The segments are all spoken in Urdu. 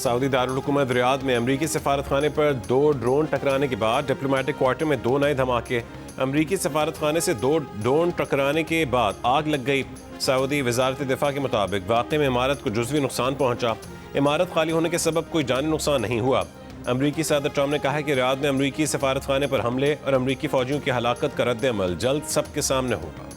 سعودی دارالحکومت ریاض میں امریکی سفارت خانے پر 2 ڈرون ٹکرانے کے بعد ڈپلومیٹک کوارٹر میں 2 نئے دھماکے۔ امریکی سفارت خانے سے 2 ڈرون ٹکرانے کے بعد آگ لگ گئی۔ سعودی وزارت دفاع کے مطابق واقعے میں عمارت کو جزوی نقصان پہنچا۔ عمارت خالی ہونے کے سبب کوئی جانی نقصان نہیں ہوا۔ امریکی صدر ٹرمپ نے کہا کہ ریاض میں امریکی سفارت خانے پر حملے اور امریکی فوجیوں کی ہلاکت کا رد عمل جلد سب کے سامنے ہوگا۔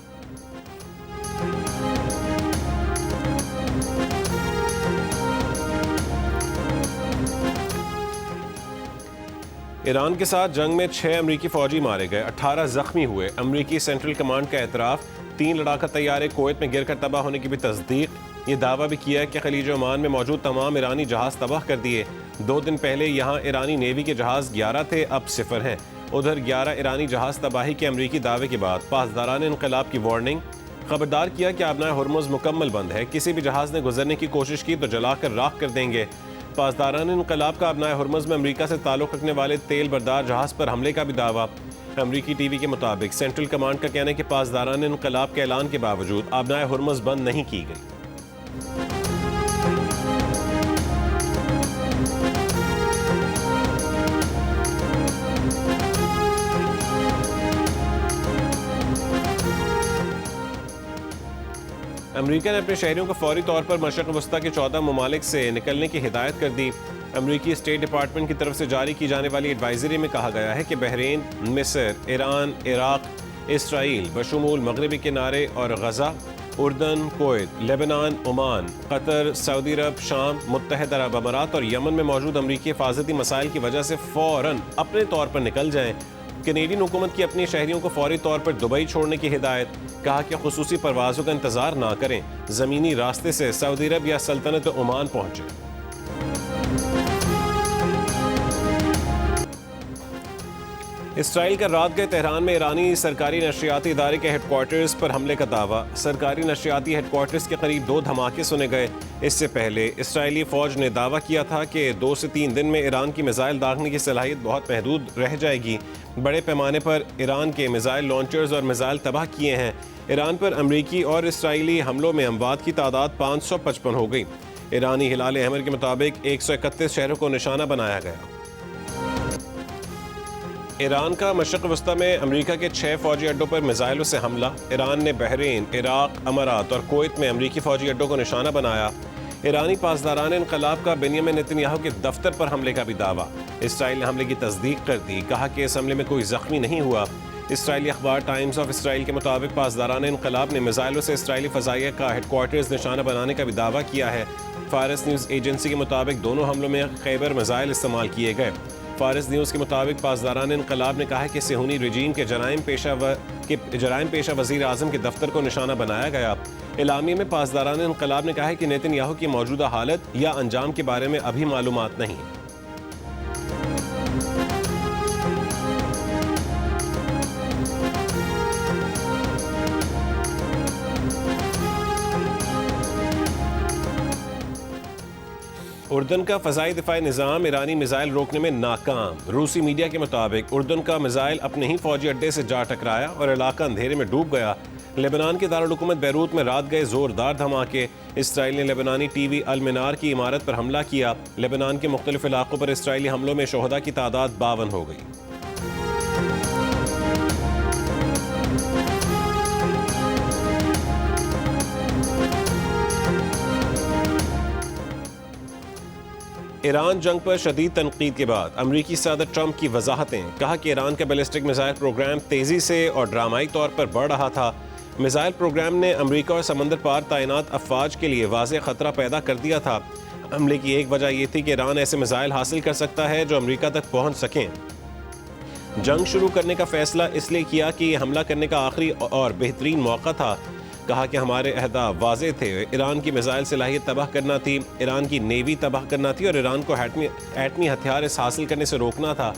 ایران کے ساتھ جنگ میں 6 امریکی فوجی مارے گئے، 18 زخمی ہوئے۔ امریکی سینٹرل کمانڈ کا اعتراف۔ 3 لڑاکا طیارے کویت میں گر کر تباہ ہونے کی بھی تصدیق۔ یہ دعویٰ بھی کیا کہ خلیج عمان میں موجود تمام ایرانی جہاز تباہ کر دیے۔ 2 دن پہلے یہاں ایرانی نیوی کے جہاز 11 تھے، اب 0 ہیں۔ ادھر 11 ایرانی جہاز تباہی کے امریکی دعوے کے بعد پاسداران انقلاب کی وارننگ۔ خبردار کیا کہ آبنائے ہرمز مکمل بند ہے، کسی بھی جہاز نے گزرنے کی کوشش کی تو جلا کر راکھ کر دیں گے۔ پاسداران انقلاب کا آبنائے ہرمز میں امریکہ سے تعلق رکھنے والے تیل بردار جہاز پر حملے کا بھی دعویٰ۔ امریکی ٹی وی کے مطابق سینٹرل کمانڈ کا کہنا ہے کہ پاسداران انقلاب کے اعلان کے باوجود آبنائے ہرمز بند نہیں کی گئی۔ امریکہ نے اپنے شہریوں کو فوری طور پر مشرق وسطیٰ کے 14 ممالک سے نکلنے کی ہدایت کر دی۔ امریکی اسٹیٹ ڈپارٹمنٹ کی طرف سے جاری کی جانے والی ایڈوائزری میں کہا گیا ہے کہ بحرین، مصر، ایران، عراق، اسرائیل بشمول مغربی کنارے اور غزہ، اردن، کویت، لیبنان، عمان، قطر، سعودی عرب، شام، متحدہ عرب امارات اور یمن میں موجود امریکی حفاظتی مسائل کی وجہ سے فوراً اپنے طور پر نکل جائیں۔ کینیڈین حکومت کی اپنی شہریوں کو فوری طور پر دبئی چھوڑنے کی ہدایت۔ کہا کہ خصوصی پروازوں کا انتظار نہ کریں، زمینی راستے سے سعودی عرب یا سلطنت عمان پہنچیں۔ اسرائیل کا رات گئے تہران میں ایرانی سرکاری نشریاتی ادارے کے ہیڈ کوارٹرز پر حملے کا دعویٰ۔ سرکاری نشریاتی ہیڈ کوارٹرز کے قریب 2 دھماکے سنے گئے۔ اس سے پہلے اسرائیلی فوج نے دعویٰ کیا تھا کہ 2 سے 3 دن میں ایران کی میزائل داغنے کی صلاحیت بہت محدود رہ جائے گی۔ بڑے پیمانے پر ایران کے میزائل لانچرز اور میزائل تباہ کیے ہیں۔ ایران پر امریکی اور اسرائیلی حملوں میں اموات کی تعداد 555 ہو گئی۔ ایرانی ہلال احمر کے مطابق 131 شہروں کو نشانہ بنایا گیا۔ ایران کا مشرق وسطیٰ میں امریکہ کے 6 فوجی اڈوں پر میزائلوں سے حملہ۔ ایران نے بحرین، عراق، امارات اور کویت میں امریکی فوجی اڈوں کو نشانہ بنایا۔ ایرانی پاسداران انقلاب کا بنیامن نتنیاہو کے دفتر پر حملے کا بھی دعویٰ۔ اسرائیل نے حملے کی تصدیق کر دی، کہا کہ اس حملے میں کوئی زخمی نہیں ہوا۔ اسرائیلی اخبار ٹائمز آف اسرائیل کے مطابق پاسداران انقلاب نے میزائلوں سے اسرائیلی فضائیہ کا ہیڈ کوارٹرز نشانہ بنانے کا بھی دعویٰ کیا ہے۔ فارس نیوز ایجنسی کے مطابق دونوں حملوں میں خیبر میزائل استعمال کیے گئے۔ فارس نیوز کے مطابق پاسداران انقلاب نے کہا ہے کہ صہیونی رجیم کے جرائم پیشہ وزیر اعظم کے دفتر کو نشانہ بنایا گیا۔ اعلامیے میں پاسداران انقلاب نے کہا ہے کہ نیتنیاہو کی موجودہ حالت یا انجام کے بارے میں ابھی معلومات نہیں۔ اردن کا فضائی دفاعی نظام ایرانی میزائل روکنے میں ناکام۔ روسی میڈیا کے مطابق اردن کا میزائل اپنے ہی فوجی اڈے سے جا ٹکرایا اور علاقہ اندھیرے میں ڈوب گیا۔ لبنان کے دارالحکومت بیروت میں رات گئے زوردار دھماکے۔ اسرائیل نے لبنانی ٹی وی المنار کی عمارت پر حملہ کیا۔ لبنان کے مختلف علاقوں پر اسرائیلی حملوں میں شہداء کی تعداد 52 ہو گئی۔ ایران جنگ پر شدید تنقید کے بعد امریکی صدر ٹرمپ کی وضاحتیں۔ کہا کہ ایران کا بیلسٹک میزائل پروگرام تیزی سے اور ڈرامائی طور پر بڑھ رہا تھا۔ میزائل پروگرام نے امریکہ اور سمندر پار تعینات افواج کے لیے واضح خطرہ پیدا کر دیا تھا۔ حملے کی ایک وجہ یہ تھی کہ ایران ایسے میزائل حاصل کر سکتا ہے جو امریکہ تک پہنچ سکیں۔ جنگ شروع کرنے کا فیصلہ اس لیے کیا کہ یہ حملہ کرنے کا آخری اور بہترین موقع تھا۔ کہا کہ ہمارے اہداف واضح تھے، ایران کی میزائل صلاحیت تباہ کرنا تھی، ایران کی نیوی تباہ کرنا تھی اور ایران کو ایٹمی ہتھیار حاصل کرنے سے روکنا تھا۔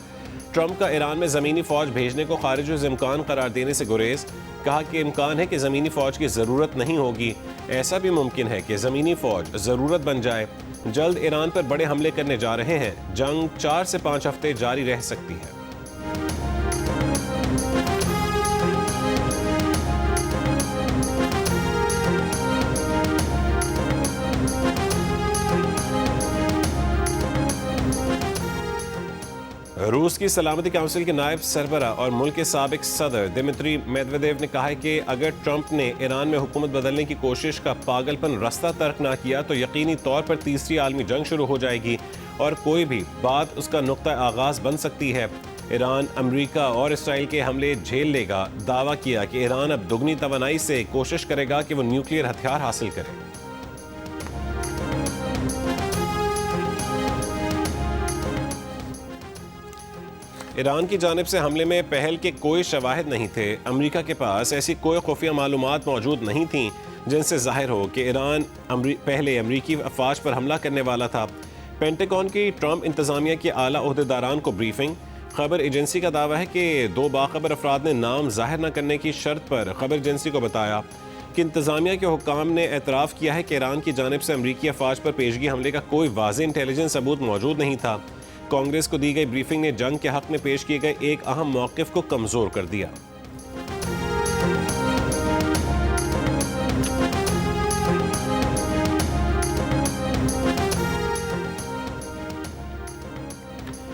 ٹرمپ کا ایران میں زمینی فوج بھیجنے کو خارج الامکان قرار دینے سے گریز۔ کہا کہ امکان ہے کہ زمینی فوج کی ضرورت نہیں ہوگی، ایسا بھی ممکن ہے کہ زمینی فوج ضرورت بن جائے۔ جلد ایران پر بڑے حملے کرنے جا رہے ہیں، جنگ 4 سے 5 ہفتے جاری رہ سکتی ہے۔ روس کی سلامتی کونسل کے نائب سربراہ اور ملک کے سابق صدر دمتری میدویدیو نے کہا ہے کہ اگر ٹرمپ نے ایران میں حکومت بدلنے کی کوشش کا پاگل پن رستہ ترک نہ کیا تو یقینی طور پر تیسری عالمی جنگ شروع ہو جائے گی اور کوئی بھی بات اس کا نقطہ آغاز بن سکتی ہے۔ ایران امریکہ اور اسرائیل کے حملے جھیل لے گا۔ دعویٰ کیا کہ ایران اب دگنی توانائی سے کوشش کرے گا کہ وہ نیوکلیئر ہتھیار حاصل کرے۔ ایران کی جانب سے حملے میں پہل کے کوئی شواہد نہیں تھے۔ امریکہ کے پاس ایسی کوئی خفیہ معلومات موجود نہیں تھیں جن سے ظاہر ہو کہ ایران پہلے امریکی افواج پر حملہ کرنے والا تھا۔ پینٹاگون کی ٹرمپ انتظامیہ کے اعلیٰ عہدیداران کو بریفنگ۔ خبر ایجنسی کا دعویٰ ہے کہ 2 باخبر افراد نے نام ظاہر نہ کرنے کی شرط پر خبر ایجنسی کو بتایا کہ انتظامیہ کے حکام نے اعتراف کیا ہے کہ ایران کی جانب سے امریکی افواج پر پیشگی حملے کا کوئی واضح انٹیلیجنس ثبوت موجود نہیں تھا۔ کانگریس کو دی گئی بریفنگ نے جنگ کے حق میں پیش کیے گئے ایک اہم موقف کو کمزور کر دیا۔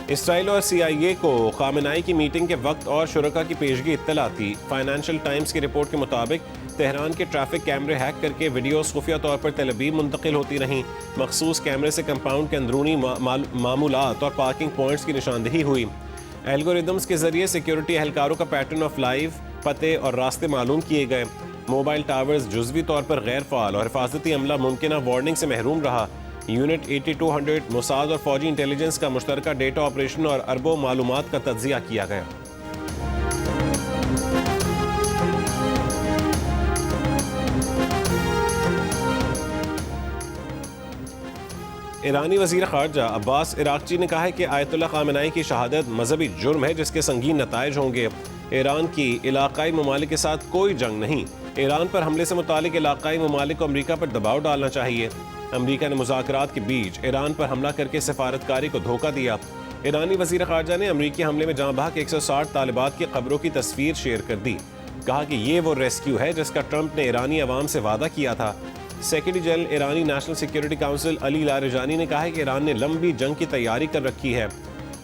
اسرائیل اور CIA کو خامنائی کی میٹنگ کے وقت اور شرکاء کی پیشگی اطلاع تھی۔ فائنینشل ٹائمز کی رپورٹ کے مطابق تہران کے ٹریفک کیمرے ہیک کر کے ویڈیوز خفیہ طور پر تل ابیب منتقل ہوتی رہیں۔ مخصوص کیمرے سے کمپاؤنڈ کے اندرونی معمولات اور پارکنگ پوائنٹس کی نشاندہی ہوئی۔ الگوریدمز کے ذریعے سیکیورٹی اہلکاروں کا پیٹرن آف لائف، پتے اور راستے معلوم کیے گئے۔ موبائل ٹاورز جزوی طور پر غیر فعال اور حفاظتی عملہ ممکنہ وارننگ سے محروم رہا۔ یونٹ 8200 موساد اور فوجی انٹیلیجنس کا مشترکہ ڈیٹا آپریشن اور اربوں معلومات کا تجزیہ کیا گیا۔ ایرانی وزیر خارجہ عباس عراقچی نے کہا ہے کہ آیت اللہ خامنائی کی شہادت مذہبی جرم ہے جس کے سنگین نتائج ہوں گے۔ ایران کی علاقائی ممالک کے ساتھ کوئی جنگ نہیں۔ ایران پر حملے سے متعلق علاقائی ممالک کو امریکہ پر دباؤ ڈالنا چاہیے۔ امریکہ نے مذاکرات کے بیچ ایران پر حملہ کر کے سفارتکاری کو دھوکہ دیا۔ ایرانی وزیر خارجہ نے امریکی حملے میں جاں بحق 160 طالبات کی قبروں کی تصویر شیئر کر دی۔ کہا کہ یہ وہ ریسکیو ہے جس کا ٹرمپ نے ایرانی عوام سے وعدہ کیا تھا۔ سیکرٹری جنرل ایرانی نیشنل سیکیورٹی کونسل علی لاریجانی نے کہا ہے کہ ایران نے لمبی جنگ کی تیاری کر رکھی ہے،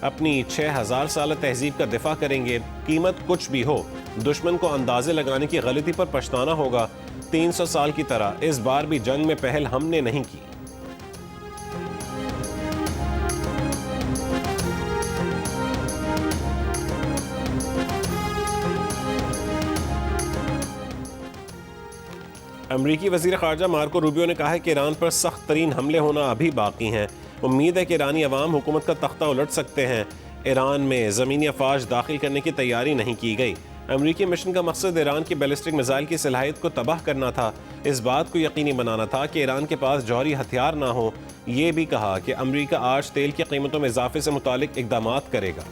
اپنی 6000 سالہ تہذیب کا دفاع کریں گے، قیمت کچھ بھی ہو۔ دشمن کو اندازے لگانے کی غلطی پر پچھتانا ہوگا۔ 300 سال کی طرح اس بار بھی جنگ میں پہل ہم نے نہیں کی۔ امریکی وزیر خارجہ مارکو روبیو نے کہا ہے کہ ایران پر سخت ترین حملے ہونا ابھی باقی ہیں۔ امید ہے کہ ایرانی عوام حکومت کا تختہ الٹ سکتے ہیں۔ ایران میں زمینی افواج داخل کرنے کی تیاری نہیں کی گئی۔ امریکی مشن کا مقصد ایران کی بیلسٹک میزائل کی صلاحیت کو تباہ کرنا تھا۔ اس بات کو یقینی بنانا تھا کہ ایران کے پاس جوہری ہتھیار نہ ہو۔ یہ بھی کہا کہ امریکہ آج تیل کی قیمتوں میں اضافے سے متعلق اقدامات کرے گا۔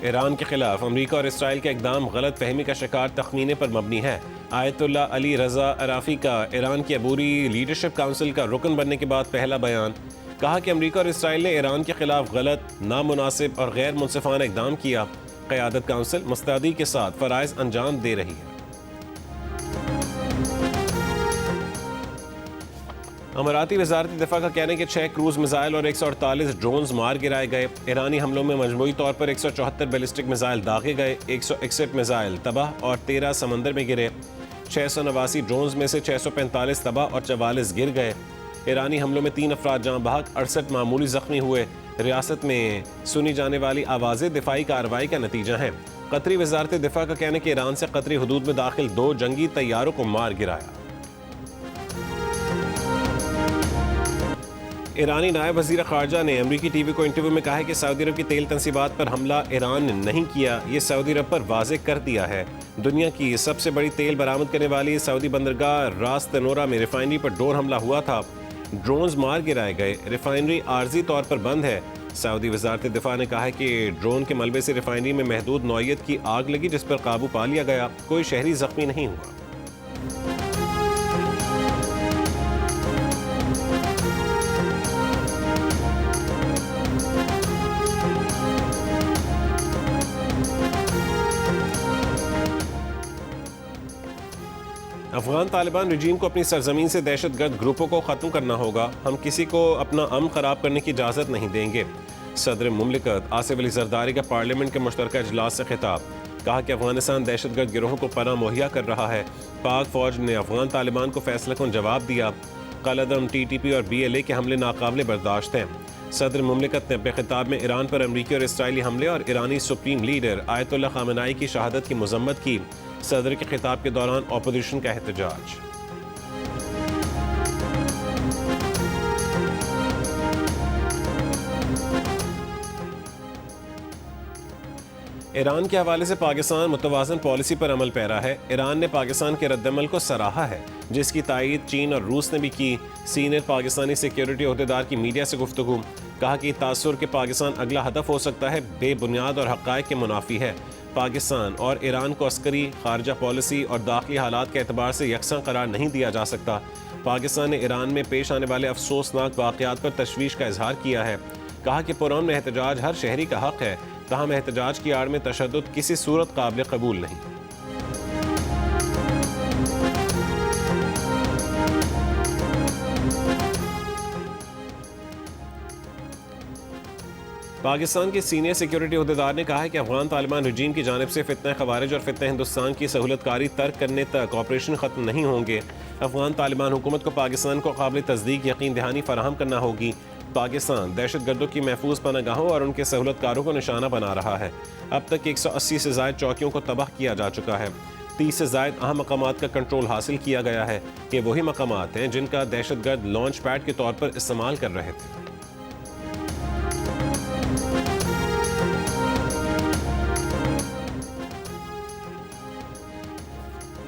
ایران کے خلاف امریکہ اور اسرائیل کا اقدام غلط فہمی کا شکار تخمینے پر مبنی ہے۔ آیت اللہ علی رضا عرافی کا ایران کی عبوری لیڈرشپ کونسل کا رکن بننے کے بعد پہلا بیان۔ کہا کہ امریکہ اور اسرائیل نے ایران کے خلاف غلط، نامناسب اور غیر منصفانہ اقدام کیا۔ قیادت کونسل مستعدی کے ساتھ فرائض انجام دے رہی ہے۔ اماراتی وزارت دفاع کا کہنا ہے کہ 6 کروز میزائل اور 148 ڈرونز مار گرائے گئے۔ ایرانی حملوں میں مجموعی طور پر 174 بیلسٹک میزائل داغے گئے، 161 میزائل تباہ اور 13 سمندر میں گرے۔ 689 ڈرونز میں سے 645 تباہ اور 44 گر گئے۔ ایرانی حملوں میں 3 افراد جاں بحق، 68 معمولی زخمی ہوئے۔ ریاست میں سنی جانے والی آوازیں دفاعی کارروائی کا نتیجہ ہیں۔ قطری وزارت دفاع کا کہنا ہے کہ ایران سے قطری حدود میں داخل 2 جنگی طیاروں کو مار گرایا۔ ایرانی نائب وزیر خارجہ نے امریکی ٹی وی کو انٹرویو میں کہا ہے کہ سعودی عرب کی تیل تنصیبات پر حملہ ایران نے نہیں کیا، یہ سعودی عرب پر واضح کر دیا ہے۔ دنیا کی سب سے بڑی تیل برآمد کرنے والی سعودی بندرگاہ راس تنورہ میں ریفائنری پر ڈرون حملہ ہوا تھا، ڈرونز مار گرائے گئے، ریفائنری عارضی طور پر بند ہے۔ سعودی وزارت دفاع نے کہا ہے کہ ڈرون کے ملبے سے ریفائنری میں محدود نوعیت کی آگ لگی جس پر قابو پا لیا گیا، کوئی شہری زخمی نہیں ہوا۔ افغان طالبان رجیم کو اپنی سرزمین سے دہشت گرد گروپوں کو ختم کرنا ہوگا، ہم کسی کو اپنا امن خراب کرنے کی اجازت نہیں دیں گے۔ صدر مملکت آصف علی زرداری کا پارلیمنٹ کے مشترکہ اجلاس سے خطاب، کہا کہ افغانستان دہشت گرد گروہوں کو پناہ مہیا کر رہا ہے، پاک فوج نے افغان طالبان کو فیصلہ کن جواب دیا، قلعدم ٹی ٹی پی اور بی ایل اے کے حملے ناقابل برداشت ہیں۔ صدر مملکت نے اپنے خطاب میں ایران پر امریکی اور اسرائیلی حملے اور ایرانی سپریم لیڈر آیت اللہ خامنہئی کی شہادت کی مذمت کی۔ صدر کے خطاب کے دوران اپوزیشن کا احتجاج۔ ایران کے حوالے سے پاکستان متوازن پالیسی پر عمل پیرا ہے۔ ایران نے پاکستان کے رد عمل کو سراہا ہے، جس کی تائید چین اور روس نے بھی کی۔ سینئر پاکستانی سیکیورٹی عہدیدار کی میڈیا سے گفتگو، کہا کہ تاثر کہ پاکستان اگلا ہدف ہو سکتا ہے بے بنیاد اور حقائق کے منافی ہے۔ پاکستان اور ایران کو عسکری، خارجہ پالیسی اور داخلی حالات کے اعتبار سے یکساں قرار نہیں دیا جا سکتا۔ پاکستان نے ایران میں پیش آنے والے افسوسناک واقعات پر تشویش کا اظہار کیا ہے، کہا کہ پرامن احتجاج ہر شہری کا حق ہے، تاہم احتجاج کی آڑ میں تشدد کسی صورت قابل قبول نہیں۔ پاکستان کے سینئر سیکیورٹی عہدیدار نے کہا ہے کہ افغان طالبان رجیم کی جانب سے فتنہ خوارج اور فتنہ ہندوستان کی سہولت کاری ترک کرنے تک آپریشن ختم نہیں ہوں گے۔ افغان طالبان حکومت کو پاکستان کو قابل تصدیق یقین دہانی فراہم کرنا ہوگی۔ پاکستان دہشت گردوں کی محفوظ پناہ گاہوں اور ان کے سہولت کاروں کو نشانہ بنا رہا ہے۔ اب تک 180 سے زائد چوکیوں کو تباہ کیا جا چکا ہے۔ 30 سے زائد اہم مقامات کا کنٹرول حاصل کیا گیا ہے۔ یہ وہی مقامات ہیں جن کا دہشت گرد لانچ پیڈ کے طور پر استعمال کر رہے تھے۔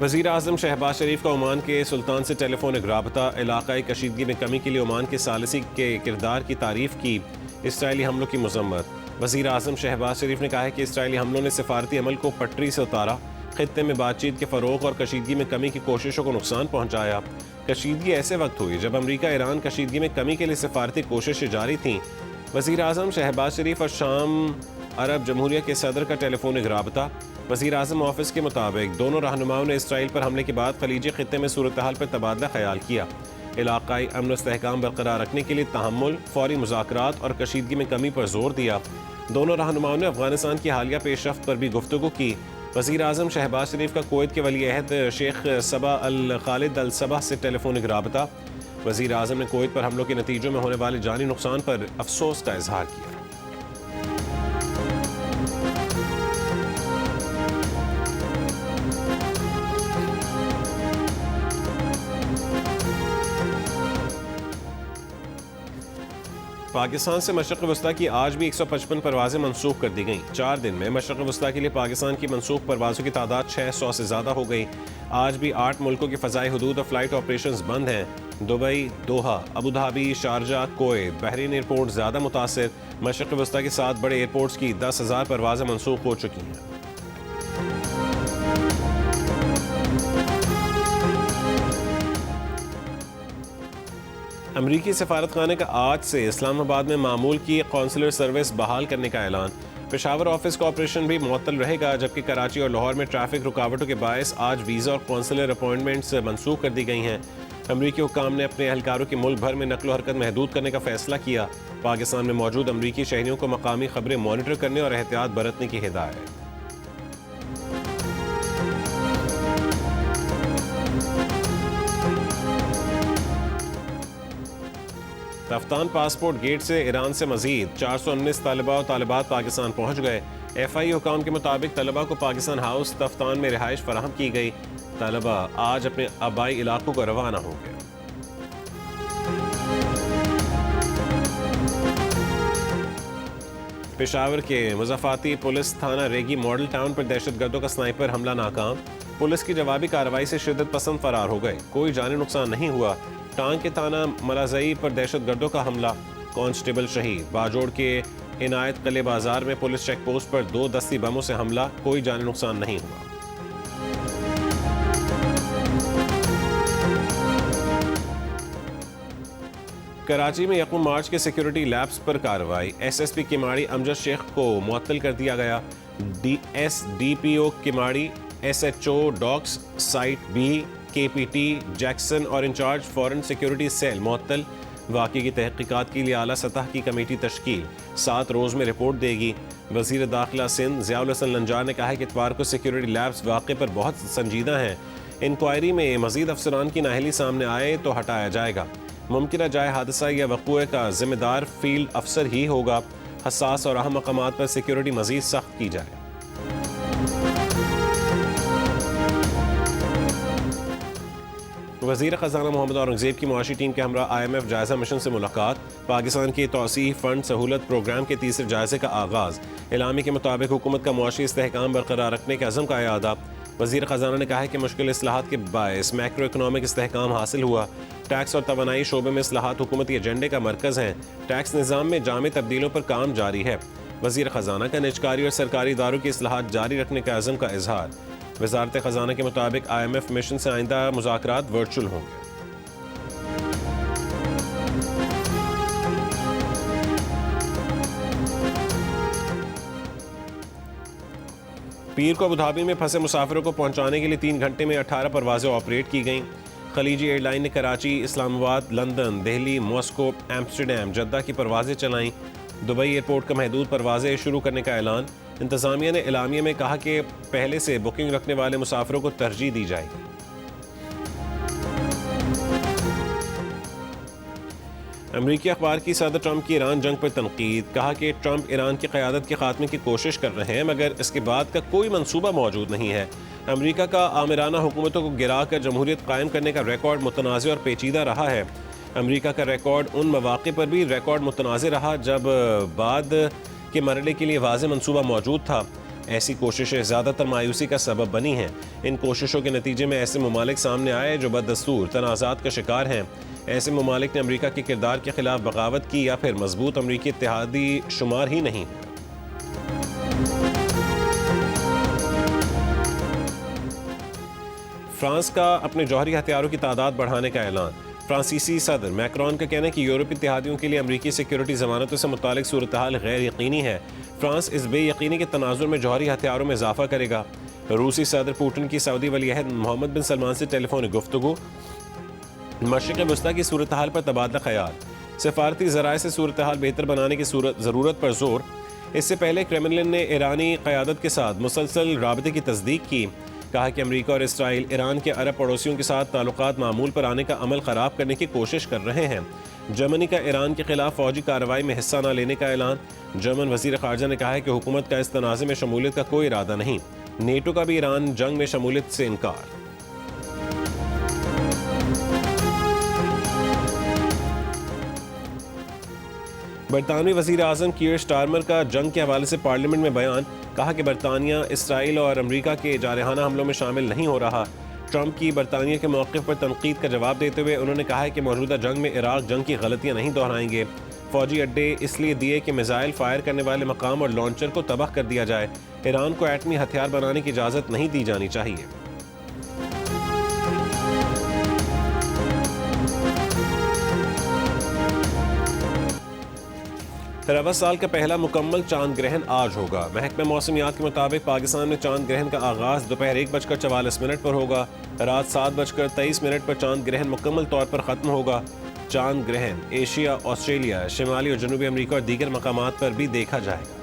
وزیر اعظم شہباز شریف کا عمان کے سلطان سے ٹیلی فونک رابطہ، علاقائی کشیدگی میں کمی کے لیے عمان کے ثالثی کے کردار کی تعریف کی، اسرائیلی حملوں کی مذمت۔ وزیر اعظم شہباز شریف نے کہا ہے کہ اسرائیلی حملوں نے سفارتی عمل کو پٹری سے اتارا، خطے میں بات چیت کے فروغ اور کشیدگی میں کمی کی کوششوں کو نقصان پہنچایا۔ کشیدگی ایسے وقت ہوئی جب امریکہ ایران کشیدگی میں کمی کے لیے سفارتی کوششیں جاری تھیں۔ وزیر اعظم شہباز شریف اور شام عرب جمہوریہ کے صدر کا ٹیلی فونک رابطہ۔ وزیر اعظم آفس کے مطابق دونوں رہنماؤں نے اسرائیل پر حملے کے بعد خلیجی خطے میں صورتحال پر تبادلہ خیال کیا، علاقائی امن و استحکام برقرار رکھنے کے لیے تحمل، فوری مذاکرات اور کشیدگی میں کمی پر زور دیا۔ دونوں رہنماؤں نے افغانستان کی حالیہ پیش رفت پر بھی گفتگو کی۔ وزیر اعظم شہباز شریف کا کویت کے ولی عہد شیخ صبا الخالد الصباح سے ٹیلی فونک رابطہ۔ وزیر اعظم نے کویت پر حملوں کے نتیجوں میں ہونے والے جانی نقصان پر افسوس کا اظہار کیا۔ پاکستان سے مشرق وسطیٰ کی آج بھی 155 پروازیں منسوخ کر دی گئیں۔ 4 دن میں مشرق وسطیٰ کے لیے پاکستان کی منسوخ پروازوں کی تعداد 600 سے زیادہ ہو گئی۔ آج بھی 8 ملکوں کی فضائی حدود اور فلائٹ آپریشنز بند ہیں۔ Dubai, Doha, Abu Dhabi, Sharjah, Kuwait, Bahrain airport زیادہ متاثر۔ مشرق وسطیٰ کے 7 بڑے ایئرپورٹس کی 10,000 پروازیں منسوخ ہو چکی ہیں۔ امریکی سفارت خانے کا آج سے اسلام آباد میں معمول کی قونصلر سروس بحال کرنے کا اعلان۔ پشاور آفس کا آپریشن بھی معطل رہے گا، جبکہ کراچی اور لاہور میں ٹریفک رکاوٹوں کے باعث آج ویزا اور قونصلر اپائنٹمنٹس منسوخ کر دی گئی ہیں۔ امریکی حکام نے اپنے اہلکاروں کی ملک بھر میں نقل و حرکت محدود کرنے کا فیصلہ کیا۔ پاکستان میں موجود امریکی شہریوں کو مقامی خبریں مانیٹر کرنے اور احتیاط برتنے کی ہدایت۔ رفتان پاسپورٹ گیٹ سے ایران سے مزید 419 طلباء و طالبات پاکستان پہنچ گئے۔ ایف آئی حکام کے مطابق طلباء کو پاکستان ہاؤس تفتان میں رہائش فراہم کی گئی۔ طلباء آج اپنے آبائی علاقوں کو روانہ ہوں گے۔ پشاور کے مضافاتی پولیس تھانہ ریگی ماڈل ٹاؤن پر دہشت گردوں کا سنائپر حملہ ناکام۔ پولیس کی جوابی کارروائی سے شدت پسند فرار ہو گئے، کوئی جانی نقصان نہیں ہوا۔ ٹانگ کے تھانہ ملازئی پر دہشت گردوں کا حملہ، کانسٹیبل شہید۔ باجوڑ کے عنایت قلعہ بازار میں پولیس چیک پوسٹ پر 2 دستی بموں سے حملہ، کوئی جانی نقصان نہیں ہوا۔ کراچی میں یکم مارچ کے سیکیورٹی لیبز پر کارروائی، ایس ایس پی کماڑی امجد شیخ کو معطل کر دیا گیا۔ D P O Keamari, S H O docks site B KPT Jackson اور انچارج فورن سیکیورٹی سیل معطل، واقعے کی تحقیقات کے لیے اعلیٰ سطح کی کمیٹی تشکیل، 7 روز میں رپورٹ دے گی۔ وزیر داخلہ سندھ ضیاء الحسن لنجار نے کہا ہے کہ اتوار کو سیکیورٹی لیبز واقعے پر بہت سنجیدہ ہیں، انکوائری میں مزید افسران کی نااہلی سامنے آئے تو ہٹایا جائے گا، ممکنہ جائے حادثہ یا وقوع کا ذمہ دار فیلڈ افسر ہی ہوگا، حساس اور اہم مقامات پر سیکیورٹی مزید سخت کی جائے۔ وزیر خزانہ محمد اورنگزیب کی معاشی ٹیم کے ہمراہ IMF جائزہ مشن سے ملاقات، پاکستان کے توسیعی فنڈ سہولت پروگرام کے تیسرے جائزے کا آغاز، اعلامیے کے مطابق حکومت کا معاشی استحکام برقرار رکھنے کے عزم کا اعادہ۔ وزیر خزانہ نے کہا ہے کہ مشکل اصلاحات کے باعث میکرو اکنامک استحکام حاصل ہوا، ٹیکس اور توانائی شعبے میں اصلاحات حکومتی ایجنڈے کا مرکز ہیں، ٹیکس نظام میں جامع تبدیلیوں پر کام جاری ہے۔ وزیر خزانہ کا نجکاری اور سرکاری اداروں کی اصلاحات جاری رکھنے کے عزم کا اظہار۔ وزارت خزانہ کے مطابق IMF مشن سے آئندہ مذاکرات ورچوئل ہوں گے۔ پیر کو ابوظہبی میں پھنسے مسافروں کو پہنچانے کے لیے 3 گھنٹے میں 18 پروازیں آپریٹ کی گئیں۔ خلیجی ایئر لائن نے کراچی، اسلام آباد، London, Delhi, Moscow, Amsterdam, Jeddah کی پروازیں چلائیں۔ دبئی ایئرپورٹ کا محدود پروازیں شروع کرنے کا اعلان۔ انتظامیہ نے اعلامیے میں کہا کہ پہلے سے بکنگ رکھنے والے مسافروں کو ترجیح دی جائے گی۔ امریکی اخبار کی صدر ٹرمپ کی ایران جنگ پر تنقید، کہا کہ ٹرمپ ایران کی قیادت کے خاتمے کی کوشش کر رہے ہیں مگر اس کے بعد کا کوئی منصوبہ موجود نہیں ہے۔ امریکہ کا آمرانہ حکومتوں کو گرا کر جمہوریت قائم کرنے کا ریکارڈ متنازع اور پیچیدہ رہا ہے۔ امریکہ کا ریکارڈ ان مواقع پر بھی ریکارڈ متنازع رہا جب بعد کے مرحلے کے لیے واضح منصوبہ موجود تھا۔ ایسی کوششیں زیادہ تر مایوسی کا سبب بنی ہیں۔ ان کوششوں کے نتیجے میں ایسے ممالک سامنے آئے جو بددستور تنازعات کا شکار ہیں۔ ایسے ممالک نے امریکہ کے کردار کے خلاف بغاوت کی یا پھر مضبوط امریکی اتحادی شمار ہی نہیں۔ فرانس کا اپنے جوہری ہتھیاروں کی تعداد بڑھانے کا اعلان۔ فرانسیسی صدر میکرون کا کہنا ہے کہ یورپی اتحادیوں کے لیے امریکی سیکیورٹی ضمانتوں سے متعلق صورتحال غیر یقینی ہے۔ فرانس اس بے یقینی کے تناظر میں جوہری ہتھیاروں میں اضافہ کرے گا۔ روسی صدر پوٹن کی سعودی ولی عہد محمد بن سلمان سے ٹیلی فونک گفتگو۔ مشرق وسطیٰ کی صورتحال پر تبادلہ خیال۔ سفارتی ذرائع سے صورتحال بہتر بنانے کی ضرورت پر زور۔ اس سے پہلے کرملن نے ایرانی قیادت کے ساتھ مسلسل رابطے کی تصدیق کی، کہا کہ امریکہ اور اسرائیل ایران کے عرب پڑوسیوں کے ساتھ تعلقات معمول پر آنے کا عمل خراب کرنے کی کوشش کر رہے ہیں۔ جرمنی کا ایران کے خلاف فوجی کارروائی میں حصہ نہ لینے کا اعلان۔ جرمن وزیر خارجہ نے کہا ہے کہ حکومت کا اس تنازع میں شمولیت کا کوئی ارادہ نہیں۔ نیٹو کا بھی ایران جنگ میں شمولیت سے انکار۔ برطانوی وزیر اعظم کیئر سٹارمر کا جنگ کے حوالے سے پارلیمنٹ میں بیان، کہا کہ برطانیہ اسرائیل اور امریکہ کے جارحانہ حملوں میں شامل نہیں ہو رہا۔ ٹرمپ کی برطانیہ کے موقف پر تنقید کا جواب دیتے ہوئے انہوں نے کہا ہے کہ موجودہ جنگ میں عراق جنگ کی غلطیاں نہیں دہرائیں گے۔ فوجی اڈے اس لیے دیے کہ میزائل فائر کرنے والے مقام اور لانچر کو تباہ کر دیا جائے۔ ایران کو ایٹمی ہتھیار بنانے کی اجازت نہیں دی جانی چاہیے۔ روز سال کا پہلا مکمل چاند گرہن آج ہوگا۔ محکمہ موسمیات کے مطابق پاکستان میں چاند گرہن کا آغاز دوپہر 1:44 پر ہوگا۔ رات 7:23 پر چاند گرہن مکمل طور پر ختم ہوگا۔ چاند گرہن ایشیا، آسٹریلیا، شمالی اور جنوبی امریکہ اور دیگر مقامات پر بھی دیکھا جائے گا۔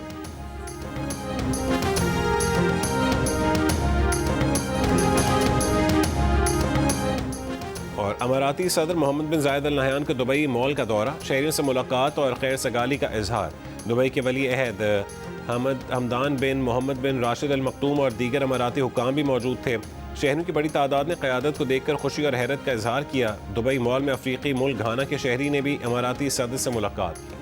اور اماراتی صدر محمد بن زائد ال نہیان کا دبئی مال کا دورہ، شہریوں سے ملاقات اور خیر سگالی کا اظہار۔ دبئی کے ولی عہد حمدان بن محمد بن راشد ال مکتوم اور دیگر اماراتی حکام بھی موجود تھے۔ شہریوں کی بڑی تعداد نے قیادت کو دیکھ کر خوشی اور حیرت کا اظہار کیا۔ دبئی مال میں افریقی ملک گھانا کے شہری نے بھی اماراتی صدر سے ملاقات کی۔